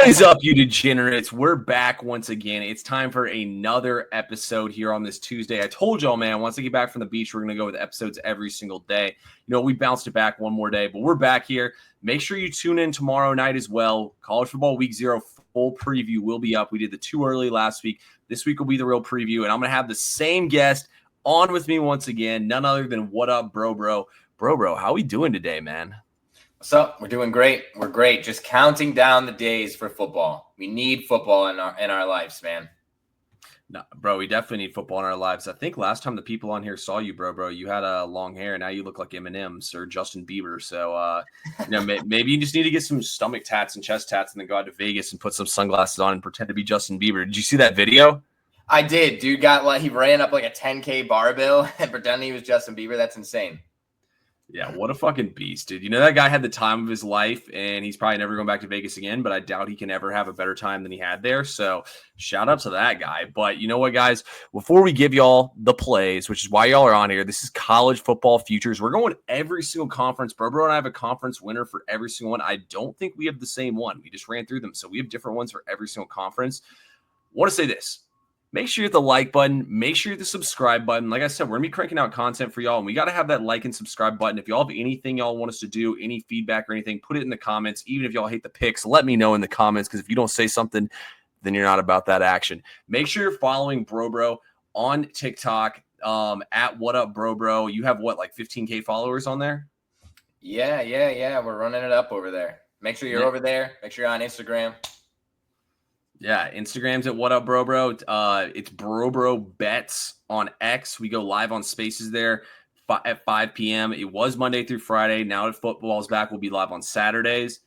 What is up, you degenerates? We're back once again. It's time for another episode here on this Tuesday. I told y'all, man, once I get back from the beach, we're going to go with episodes every single day. You know, we bounced it back one more day, but we're back here. Make sure you tune in tomorrow night as well. College Football Week 0 full preview will be up. We did the too early last week. This week will be the real preview, and I'm going to have the same guest on with me once again, none other than What Up, Bro? Bro, how we doing today, man? What's up? We're doing great. We're great. Just counting down the days for football. We need football in our lives, man. No, bro, we definitely need football in our lives. I think last time the people on here saw you, bro, you had long hair. Now you look like Eminem's or Justin Bieber. So, maybe you just need to get some stomach tats and chest tats and then go out to Vegas and put some sunglasses on and pretend to be Justin Bieber. Did you see that video? I did. Dude he ran up like a 10K barbell and pretended he was Justin Bieber. That's insane. Yeah, what a fucking beast, dude. You know, that guy had the time of his life, and he's probably never going back to Vegas again, but I doubt he can ever have a better time than he had there. So shout out to that guy. But you know what, guys? Before we give y'all the plays, which is why y'all are on here, this is college football futures. We're going every single conference. Bro and I have a conference winner for every single one. I don't think we have the same one. We just ran through them. So we have different ones for every single conference. I want to say this. Make sure you hit the like button. Make sure you hit the subscribe button. Like I said, we're going to be cranking out content for y'all, and we got to have that like and subscribe button. If y'all have anything y'all want us to do, any feedback or anything, put it in the comments. Even if y'all hate the picks, let me know in the comments, because if you don't say something, then you're not about that action. Make sure you're following Bro on TikTok at What Up Bro. You have what, like 15K followers on there? Yeah. We're running it up over there. Make sure you're over there. Make sure you're on Instagram. Yeah, Instagram's at What Up Bro. It's Bro Bets on X. We go live on Spaces there at 5 p.m. It was Monday through Friday. Now that football's back, we'll be live on Saturdays,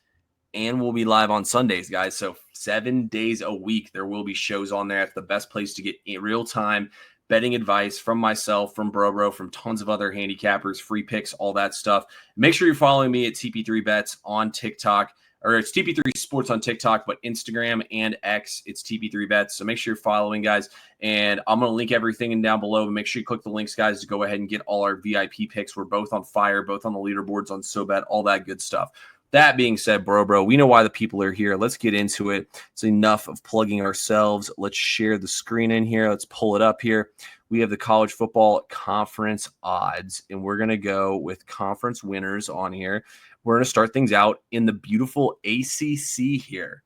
and we'll be live on Sundays, guys. So 7 days a week, there will be shows on there. It's the best place to get real-time betting advice from myself, from Bro, from tons of other handicappers, free picks, all that stuff. Make sure you're following me at TP3 Bets on TikTok. Or it's TP3 Sports on TikTok, but Instagram and X, it's TP3 Bets. So make sure you're following, guys. And I'm going to link everything in down below. But make sure you click the links, guys, to go ahead and get all our VIP picks. We're both on fire, both on the leaderboards on SoBet, all that good stuff. That being said, Bro, we know why the people are here. Let's get into it. It's enough of plugging ourselves. Let's share the screen in here. Let's pull it up here. We have the college football conference odds, and we're going to go with conference winners on here. We're going to start things out in the beautiful ACC here.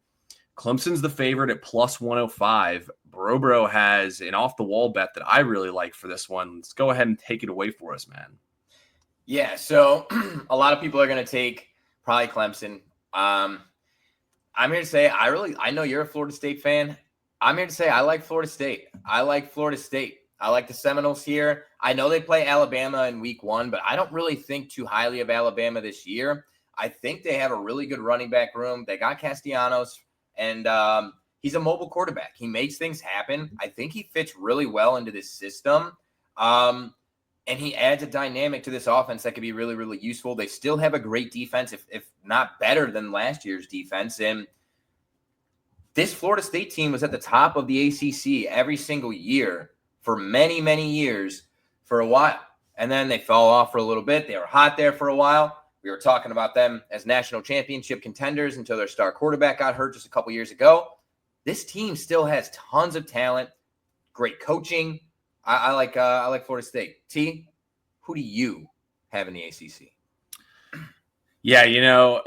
Clemson's the favorite at plus 105. Bro has an off-the-wall bet that I really like for this one. Let's go ahead and take it away for us, man. Yeah, so a lot of people are going to take probably Clemson. I'm here to say I know you're a Florida State fan. I'm here to say I like Florida State. I like the Seminoles here. I know they play Alabama in week 1, but I don't really think too highly of Alabama this year. I think they have a really good running back room. They got Castellanos, and he's a mobile quarterback. He makes things happen. I think he fits really well into this system. And he adds a dynamic to this offense that could be really, really useful. They still have a great defense, if not better than last year's defense. And this Florida State team was at the top of the ACC every single year for many, many years for a while. And then they fell off for a little bit. They were hot there for a while. We were talking about them as national championship contenders until their star quarterback got hurt just a couple years ago. This team still has tons of talent, great coaching. I like Florida State. T, who do you have in the ACC? Yeah, you know,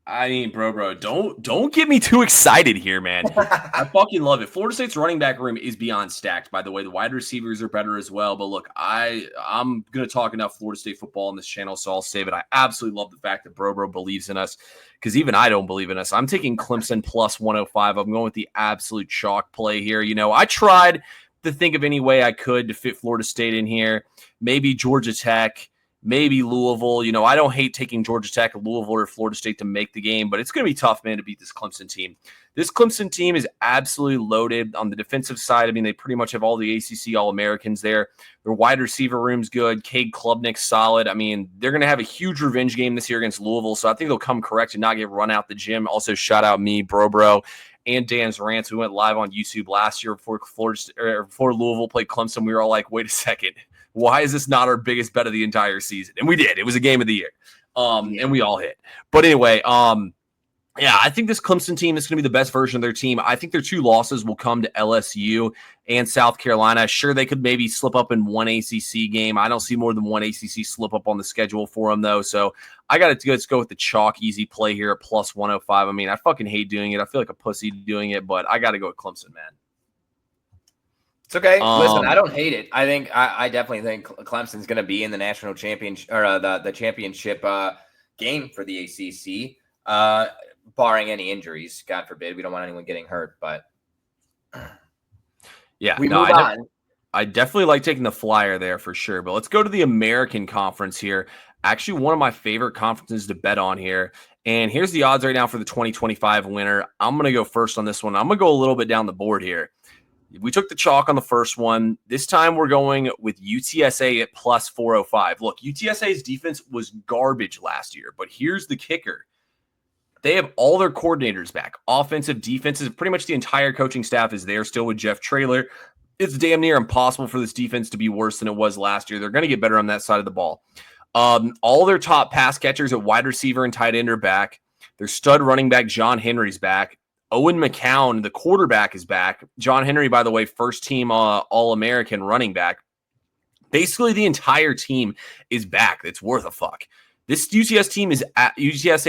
I mean, bro, don't get me too excited here, man. I fucking love it. Florida State's running back room is beyond stacked, by the way. The wide receivers are better as well. But look, I'm going to talk enough Florida State football on this channel, so I'll save it. I absolutely love the fact that bro believes in us, because even I don't believe in us. I'm taking Clemson plus 105. I'm going with the absolute chalk play here. You know, I tried to think of any way I could to fit Florida State in here. Maybe Georgia Tech. Maybe Louisville. You know, I don't hate taking Georgia Tech, Louisville, or Florida State to make the game, but it's going to be tough, man, to beat this Clemson team. This Clemson team is absolutely loaded on the defensive side. I mean, they pretty much have all the ACC All-Americans there. Their wide receiver room's good. Cade Klubnik's solid. I mean, they're going to have a huge revenge game this year against Louisville, so I think they'll come correct and not get run out the gym. Also, shout out me, bro, and Dan's Rants. We went live on YouTube last year before Louisville played Clemson. We were all like, wait a second. Why is this not our biggest bet of the entire season? And we did. It was a game of the year. And we all hit. But anyway, Yeah, I think this Clemson team is going to be the best version of their team. I think their 2 losses will come to LSU and South Carolina. Sure, they could maybe slip up in one ACC game. I don't see more than one ACC slip up on the schedule for them, though. So I got to go with the chalk easy play here at plus 105. I mean, I fucking hate doing it. I feel like a pussy doing it, but I got to go with Clemson, man. It's okay. Listen, I don't hate it. I think I definitely think Clemson's going to be in the national championship or the championship game for the ACC. Barring any injuries, God forbid. We don't want anyone getting hurt, but yeah, we move on. I definitely like taking the flyer there for sure, but let's go to the American Conference here. Actually, one of my favorite conferences to bet on here. And here's the odds right now for the 2025 winner. I'm going to go first on this one. I'm going to go a little bit down the board here. We took the chalk on the first one. This time we're going with UTSA at plus 405. Look, UTSA's defense was garbage last year, but here's the kicker. They have all their coordinators back. Offensive, defensive, pretty much the entire coaching staff is there still with Jeff Traylor. It's damn near impossible for this defense to be worse than it was last year. They're going to get better on that side of the ball. All their top pass catchers at wide receiver and tight end are back. Their stud running back, John Henry's back. Owen McCown, the quarterback, is back. John Henry, by the way, first team All-American running back. Basically, the entire team is back. It's worth a fuck. This UTSA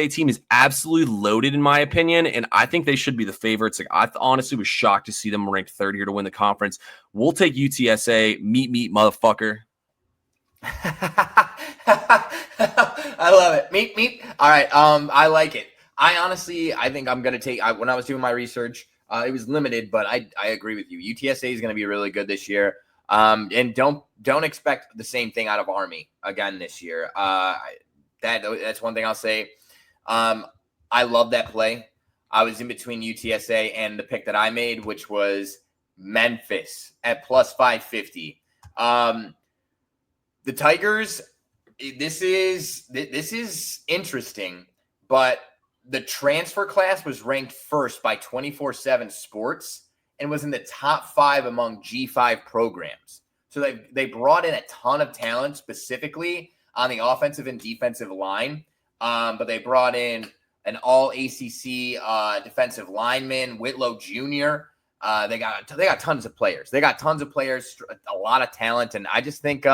team is absolutely loaded, in my opinion, and I think they should be the favorites. Like, I honestly was shocked to see them ranked third here to win the conference. We'll take UTSA. Meet, motherfucker. I love it. Meet. All right. I like it. I think I'm going to take, when I was doing my research, it was limited, but I agree with you. UTSA is going to be really good this year. And don't expect the same thing out of Army again this year. That's one thing I'll say. I love that play. I was in between UTSA and the pick that I made, which was Memphis at plus 550. The Tigers, this is interesting, but the transfer class was ranked first by 24/7 Sports and was in the top 5 among G5 programs. So they brought in a ton of talent specifically on the offensive and defensive line. But they brought in an all ACC defensive lineman, Whitlow Jr. They got tons of players. They got tons of players, a lot of talent. And I just think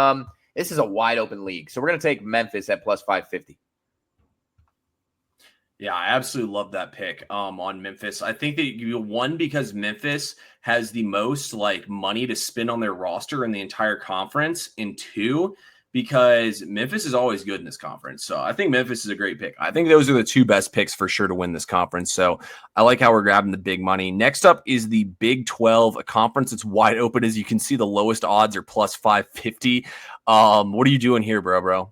this is a wide open league. So we're going to take Memphis at plus 550. Yeah, I absolutely love that pick on Memphis. I think that you won because Memphis has the most money to spend on their roster in the entire conference, and 2, because Memphis is always good in this conference. So I think Memphis is a great pick. I think those are the 2 best picks for sure to win this conference. So I like how we're grabbing the big money. Next up is the Big 12, a conference that's wide open. As you can see, the lowest odds are plus 550. What are you doing here, bro?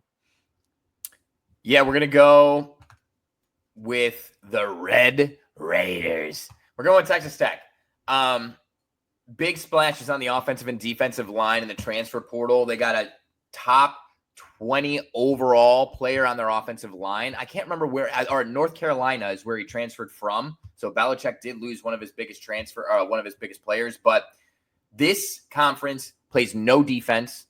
Yeah, we're going to go with the Red Raiders. We're going with Texas Tech. Big splashes on the offensive and defensive line in the transfer portal. They got a top 20 overall player on their offensive line. I can't remember where, or North Carolina is where he transferred from. So Belichick did lose one of his biggest players, but this conference plays no defense.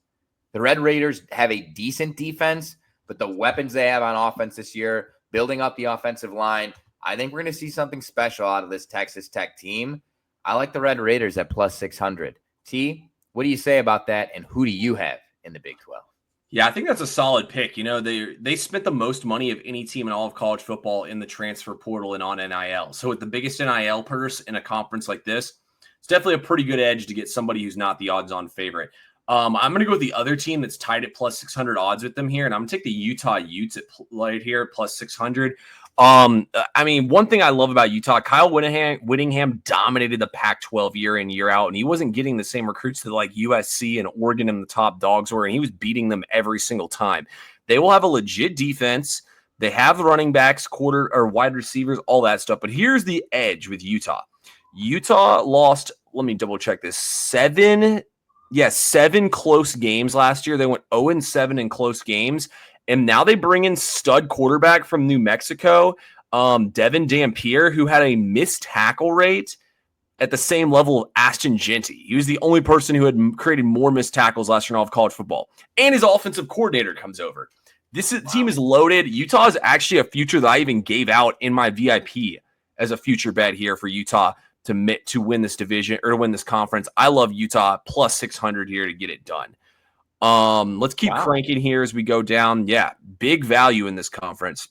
The Red Raiders have a decent defense, but the weapons they have on offense this year, building up the offensive line, I think we're going to see something special out of this Texas Tech team. I like the Red Raiders at plus 600. T, what do you say about that, and who do you have in the Big 12? Yeah, I think that's a solid pick. You know, they spent the most money of any team in all of college football in the transfer portal and on NIL. So with the biggest NIL purse in a conference like this, it's definitely a pretty good edge to get somebody who's not the odds-on favorite. I'm going to go with the other team that's tied at plus 600 odds with them here, and I'm going to take the Utah Utes at right here, plus 600. I mean, one thing I love about Utah, Kyle Whittingham dominated the Pac-12 year in, year out, and he wasn't getting the same recruits that USC and Oregon and the top dogs were, and he was beating them every single time. They will have a legit defense. They have the running backs, quarter or wide receivers, all that stuff. But here's the edge with Utah. Utah lost, let me double check this, 7 close games last year. They went 0-7 in close games. And now they bring in stud quarterback from New Mexico, Devin Dampier, who had a missed tackle rate at the same level of Ashton Genty. He was the only person who had created more missed tackles last year in all of college football. And his offensive coordinator comes over. Team is loaded. Utah is actually a future that I even gave out in my VIP as a future bet here for Utah to win this division or to win this conference. I love Utah plus 600 here to get it done. Let's keep cranking here as we go down. Yeah, big value in this conference.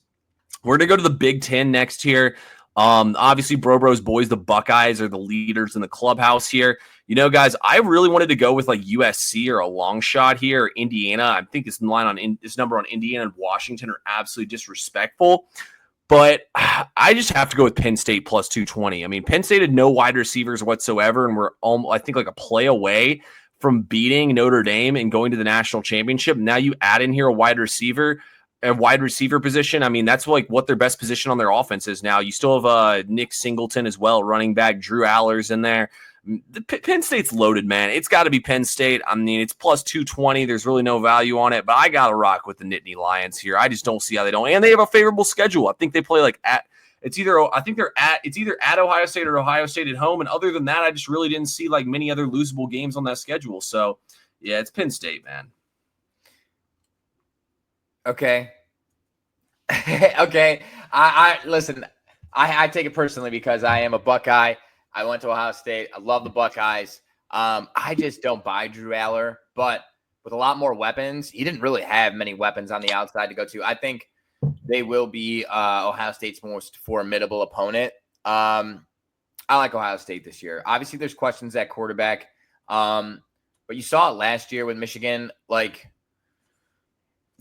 We're going to go to the Big Ten next here. Obviously, Bro's boys, the Buckeyes, are the leaders in the clubhouse here. You know, guys, I really wanted to go with like USC or a long shot here, or Indiana. I think this number on Indiana and Washington are absolutely disrespectful. But I just have to go with Penn State plus 220. I mean, Penn State had no wide receivers whatsoever, and we're almost, I think, like a play away from beating Notre Dame and going to the national championship. Now you add in here a wide receiver position. I mean, that's like what their best position on their offense is now. You still have Nick Singleton as well, running back. Drew Aller's in there. The Penn State's loaded, man. It's got to be Penn State. I mean, it's plus 220. There's really no value on it, but I got to rock with the Nittany Lions here. I just don't see how they don't. And they have a favorable schedule. I think they play it's either at Ohio State or Ohio State at home. And other than that, I just really didn't see like many other losable games on that schedule. So yeah, it's Penn State, man. Okay. Okay. I listen, I take it personally because I am a Buckeye. I went to Ohio State. I love the Buckeyes. I just don't buy Drew Aller, but with a lot more weapons, he didn't really have many weapons on the outside to go to. I think they will be Ohio State's most formidable opponent. I like Ohio State this year. Obviously, there's questions at quarterback, but you saw it last year with Michigan, like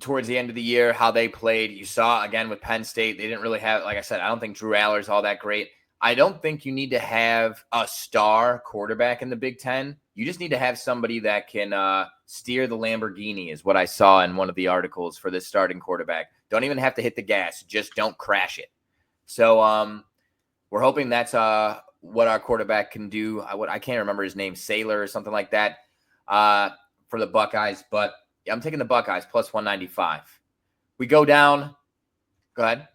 towards the end of the year, how they played. You saw again with Penn State. They didn't really have, like I said, I don't think Drew Aller's all that great. I don't think you need to have a star quarterback in the Big Ten. You just need to have somebody that can steer the Lamborghini, is what I saw in one of the articles for this starting quarterback. Don't even have to hit the gas. Just don't crash it. So we're hoping that's what our quarterback can do. I can't remember his name, Saylor or something like that, for the Buckeyes. But yeah, I'm taking the Buckeyes plus 195. We go down. Go ahead.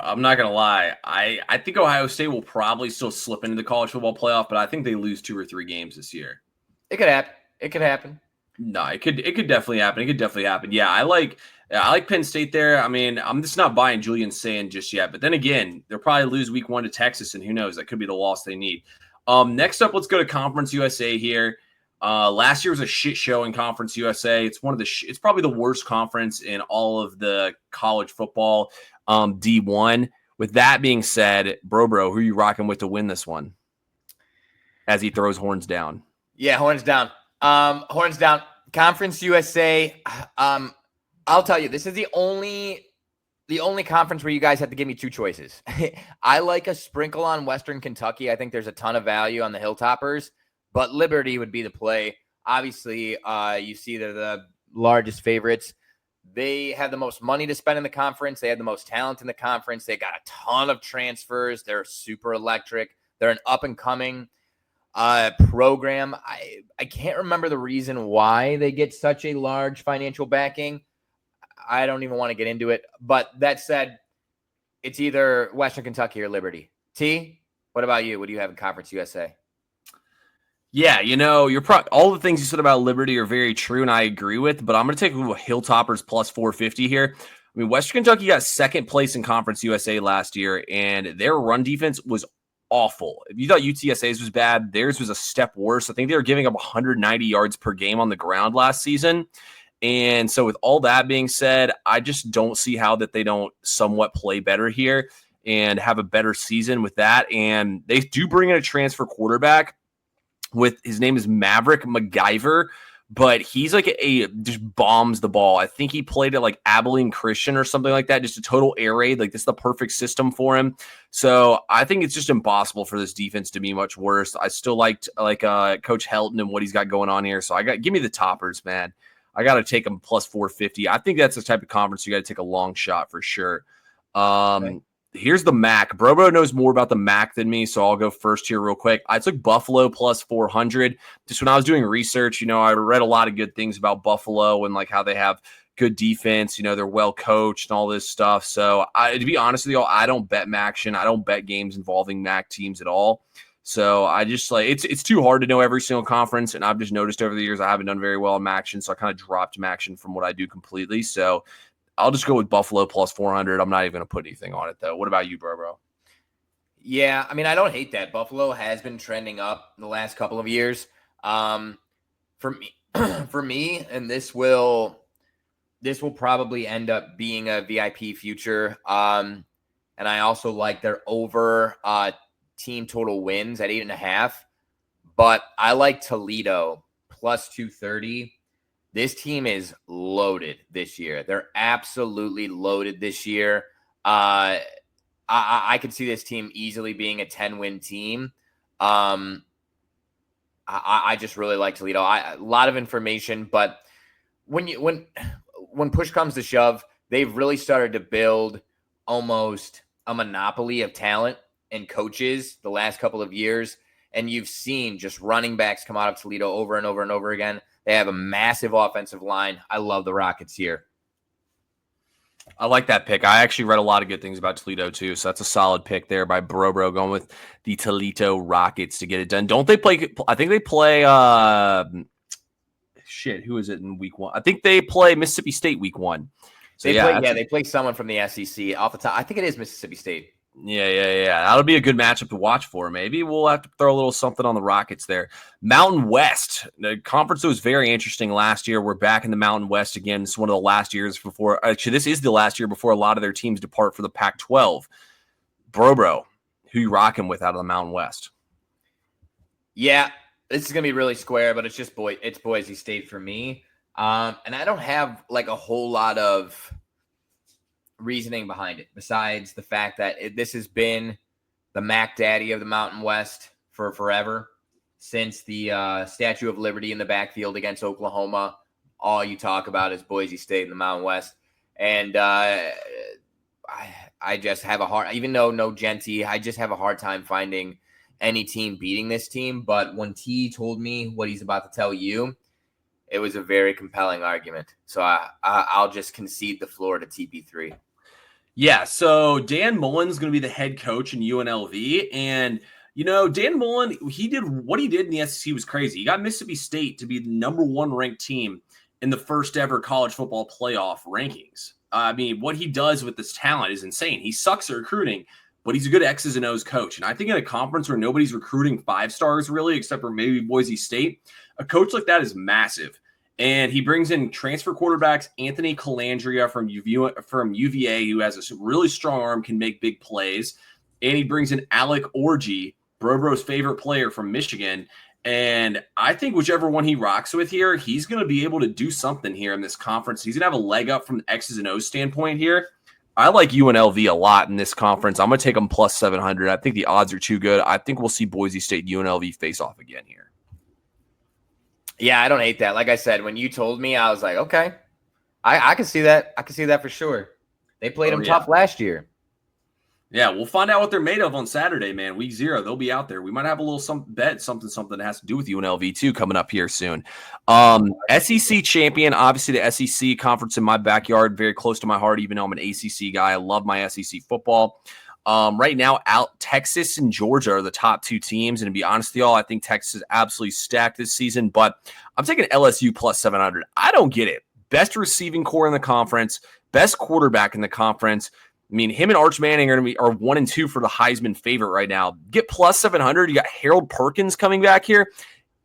I'm not going to lie. I think Ohio State will probably still slip into the college football playoff, but I think they lose 2 or 3 games this year. It could happen. It could happen. No, it could definitely happen. It could definitely happen. Yeah, I like Penn State there. I mean, I'm just not buying Julian Sand just yet. But then again, they'll probably lose week 1 to Texas, and who knows? That could be the loss they need. Next up, let's go to Conference USA here. Last year was a shit show in Conference USA. It's it's probably the worst conference in all of the college football. D1. With that being said, bro, who are you rocking with to win this one? As he throws horns down. Yeah, horns down. Horns down. Conference USA. I'll tell you, this is the only conference where you guys have to give me 2 choices. I like a sprinkle on Western Kentucky. I think there's a ton of value on the Hilltoppers, but Liberty would be the play. Obviously, you see they're the largest favorites. They have the most money to spend in the conference. They have the most talent in the conference. They got a ton of transfers. They're super electric. They're an up-and-coming program. I can't remember the reason why they get such a large financial backing. I don't even want to get into it. But that said, it's either Western Kentucky or Liberty. T, what about you? What do you have in Conference USA? Yeah, you know, all the things you said about Liberty are very true, and I agree with, but I'm going to take Hilltoppers plus 450 here. I mean, Western Kentucky got second place in Conference USA last year, and their run defense was awful. If you thought UTSA's was bad, theirs was a step worse. I think they were giving up 190 yards per game on the ground last season. And so with all that being said, I just don't see how that they don't somewhat play better here and have a better season with that. And they do bring in a transfer quarterback. His name is Maverick MacGyver, but he's like just bombs the ball. I think he played at like Abilene Christian or something like that, just a total air raid. Like this is the perfect system for him. So I think it's just impossible for this defense to be much worse. I still liked Coach Helton and what he's got going on here. So give me the Toppers, man. I got to take them plus 450. I think that's the type of conference you got to take a long shot for sure. Okay. Here's the MAC. Bro knows more about the MAC than me, so I'll go first here real quick. I took Buffalo plus 400. Just when I was doing research, you know, I read a lot of good things about Buffalo and like how they have good defense. You know, they're well coached and all this stuff. So to be honest with you, I don't bet MACtion. I don't bet games involving MAC teams at all. So I just like it's too hard to know every single conference, and I've just noticed over the years I haven't done very well in Maction, so I kind of dropped Maction from what I do completely. So I'll just go with Buffalo plus 400. I'm not even going to put anything on it though. What about you, bro? Yeah, I mean, I don't hate that. Buffalo has been trending up the last couple of years. For me, for me, and this will probably end up being a VIP future. And I also like their over team total wins at 8.5. But I like Toledo plus 230. This team is loaded this year. They're absolutely loaded this year. I could see this team easily being a 10-win team. I just really like Toledo. A lot of information, but when push comes to shove, they've really started to build almost a monopoly of talent and coaches the last couple of years. And you've seen just running backs come out of Toledo over and over and over again. They have a massive offensive line. I love the Rockets here. I like that pick. I actually read a lot of good things about Toledo too, so that's a solid pick there by Bro going with the Toledo Rockets to get it done. Don't they play? I think they play. Who is it in week 1? I think they play Mississippi State week 1. So they play someone from the SEC off the top. I think it is Mississippi State. Yeah. That'll be a good matchup to watch for. Maybe we'll have to throw a little something on the Rockets there. Mountain West. The conference was very interesting last year. We're back in the Mountain West again. It's one of the last years before. Actually, this is the last year before a lot of their teams depart for the Pac-12. Bro, who you rocking with out of the Mountain West? Yeah, this is going to be really square, but it's Boise State for me. And I don't have like a whole lot of reasoning behind it besides the fact that this has been the Mac Daddy of the Mountain West for forever, since the Statue of Liberty in the backfield against Oklahoma. All you talk about is Boise State in the Mountain West. And I just have a hard, even though no Genty, I just have a hard time finding any team beating this team. But when T told me what he's about to tell you, it was a very compelling argument. So I'll just concede the floor to TP3. Yeah, so Dan Mullen's going to be the head coach in UNLV. And, Dan Mullen, he did what he did in the SEC was crazy. He got Mississippi State to be the number 1 ranked team in the first ever college football playoff rankings. I mean, what he does with this talent is insane. He sucks at recruiting, but he's a good X's and O's coach. And I think in a conference where nobody's recruiting 5-stars really, except for maybe Boise State, a coach like that is massive. And he brings in transfer quarterbacks, Anthony Calandria from UVA, who has a really strong arm, can make big plays. And he brings in Alec Orji, Bro's favorite player from Michigan. And I think whichever one he rocks with here, he's going to be able to do something here in this conference. He's going to have a leg up from the X's and O's standpoint here. I like UNLV a lot in this conference. I'm going to take them plus 700. I think the odds are too good. I think we'll see Boise State UNLV face off again here. Yeah, I don't hate that. Like I said, when you told me, I was like, okay, I can see that. I can see that for sure. They played them tough last year. Yeah, we'll find out what they're made of on Saturday, man. Week 0, they'll be out there. We might have a little something that has to do with UNLV too coming up here soon. SEC champion, obviously the SEC conference in my backyard, very close to my heart, even though I'm an ACC guy. I love my SEC football. Right now, Texas and Georgia are the top 2 teams. And to be honest with y'all, I think Texas is absolutely stacked this season. But I'm taking LSU plus 700. I don't get it. Best receiving core in the conference, best quarterback in the conference. I mean, him and Arch Manning are 1 and 2 for the Heisman favorite right now. Get plus 700. You got Harold Perkins coming back here.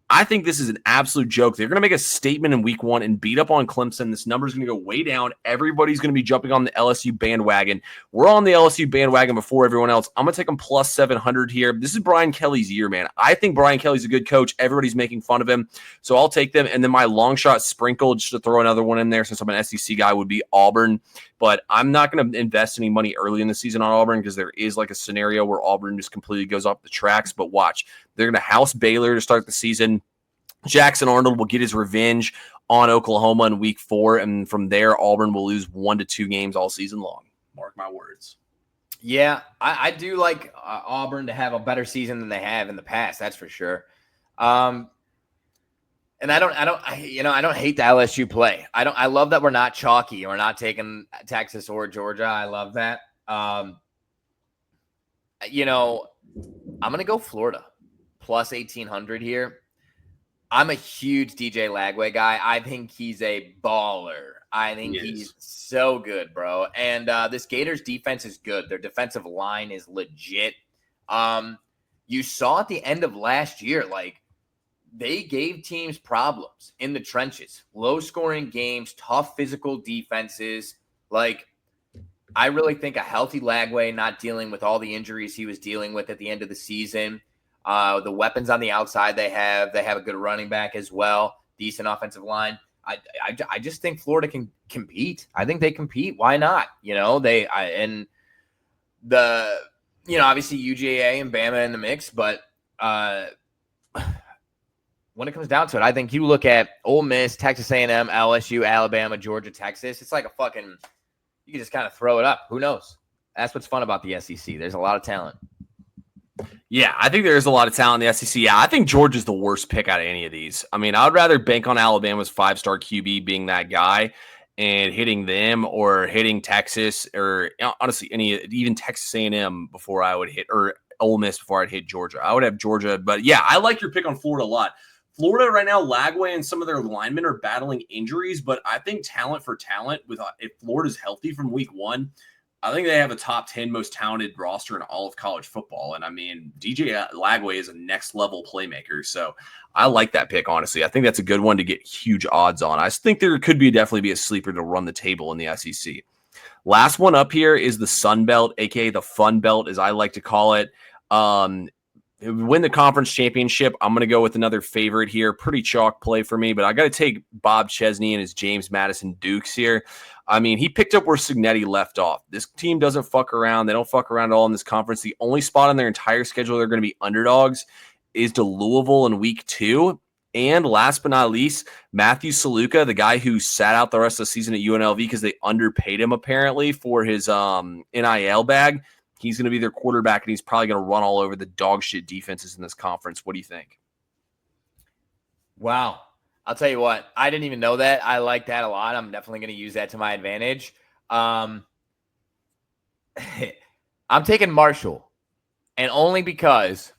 I think this is an absolute joke. They're going to make a statement in week 1 and beat up on Clemson. This number is going to go way down. Everybody's going to be jumping on the LSU bandwagon. We're on the LSU bandwagon before everyone else. I'm going to take them plus 700 here. This is Brian Kelly's year, man. I think Brian Kelly's a good coach. Everybody's making fun of him. So I'll take them. And then my long shot sprinkle, just to throw another one in there since I'm an SEC guy, would be Auburn. But I'm not going to invest any money early in the season on Auburn because there is like a scenario where Auburn just completely goes off the tracks. But watch, they're going to house Baylor to start the season. Jackson Arnold will get his revenge on Oklahoma in week 4. And from there, Auburn will lose 1 to 2 games all season long. Mark my words. Yeah, I do like Auburn to have a better season than they have in the past. That's for sure. And I don't hate the LSU play. I love that we're not chalky. We're not taking Texas or Georgia. I love that. I'm going to go Florida. plus 1,800 here. I'm a huge DJ Lagway guy. I think he's a baller. I think he's so good, bro. And this Gators defense is good. Their defensive line is legit. You saw at the end of last year, like, they gave teams problems in the trenches, low-scoring games, tough physical defenses. Like, I really think a healthy Lagway, not dealing with all the injuries he was dealing with at the end of the season. The weapons on the outside they have a good running back as well, decent offensive line. I just think Florida can compete. I think they compete. Why not? Obviously UGA and Bama in the mix, but when it comes down to it, I think you look at Ole Miss, Texas A&M, LSU, Alabama, Georgia, Texas. It's like you can just kind of throw it up. Who knows? That's what's fun about the SEC. There's a lot of talent. Yeah, I think there's a lot of talent in the SEC. Yeah, I think Georgia's the worst pick out of any of these. I mean, I would rather bank on Alabama's 5-star QB being that guy and hitting them, or hitting Texas, or honestly, even Texas A&M before I would hit, or Ole Miss before I'd hit Georgia. I would have Georgia, but yeah, I like your pick on Florida a lot. Florida right now, Lagway and some of their linemen are battling injuries, but I think talent for talent, if Florida's healthy from week 1, I think they have a top 10 most talented roster in all of college football. And I mean, DJ Lagway is a next level playmaker. So I like that pick, honestly. I think that's a good one to get huge odds on. I think there could definitely be a sleeper to run the table in the SEC. Last one up here is the Sun Belt, aka the Fun Belt, as I like to call it. Win the conference championship. I'm going to go with another favorite here. Pretty chalk play for me, but I got to take Bob Chesney and his James Madison Dukes here. I mean, he picked up where Cignetti left off. This team doesn't fuck around. They don't fuck around at all in this conference. The only spot on their entire schedule they're going to be underdogs is to Louisville in week 2. And last but not least, Matthew Saluka, the guy who sat out the rest of the season at UNLV because they underpaid him apparently for his NIL bag. He's going to be their quarterback, and he's probably going to run all over the dog shit defenses in this conference. What do you think? Wow. I'll tell you what, I didn't even know that. I like that a lot. I'm definitely going to use that to my advantage. I'm taking Marshall, and only because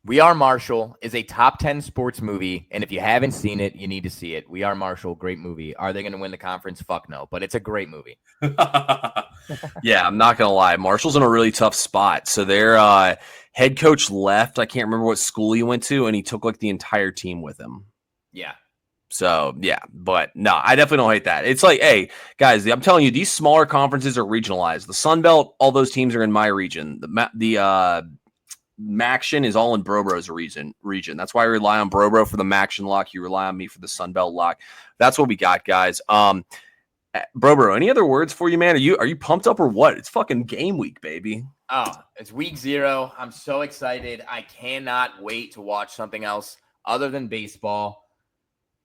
We Are Marshall is a top 10 sports movie, and if you haven't seen it, you need to see it. We Are Marshall, great movie. Are they going to win the conference? Fuck no, but it's a great movie. Yeah, I'm not going to lie. Marshall's in a really tough spot. So their head coach left. I can't remember what school he went to, and he took like the entire team with him. Yeah. So, yeah, but no, I definitely don't hate that. It's like, hey, guys, I'm telling you, these smaller conferences are regionalized. The Sun Belt, all those teams are in my region. The Maction is all in Brobro's region. That's why I rely on Brobro for the Maction lock. You rely on me for the Sun Belt lock. That's what we got, guys. Brobro, any other words for you, man? Are you pumped up or what? It's fucking game week, baby. Oh, it's week 0. I'm so excited. I cannot wait to watch something else other than baseball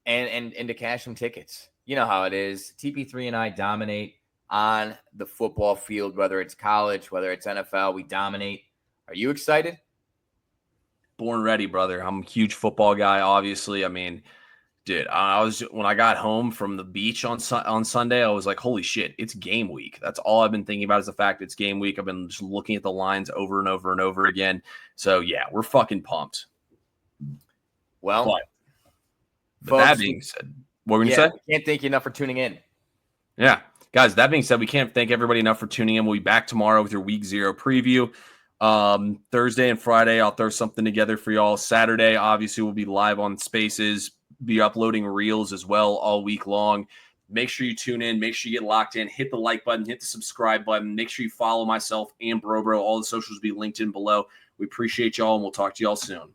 and to cash some tickets. You know how it is. TP3 and I dominate on the football field, whether it's college, whether it's NFL, we dominate. Are you excited? Born ready, brother. I'm a huge football guy, obviously. I mean, dude, when I got home from the beach on Sunday, I was like, holy shit, it's game week. That's all I've been thinking about is the fact it's game week. I've been just looking at the lines over and over and over again. So, yeah, we're fucking pumped. Well, but that being said, what were you going to say? We can't thank you enough for tuning in. Yeah. Guys, that being said, we can't thank everybody enough for tuning in. We'll be back tomorrow with your week 0 preview. Thursday and Friday, I'll throw something together for y'all. Saturday, obviously, we'll be live on Spaces, be uploading reels as well all week long. Make sure you tune in. Make sure you get locked in. Hit the like button. Hit the subscribe button. Make sure you follow myself and Brobro. All the socials will be linked in below. We appreciate y'all, and we'll talk to y'all soon.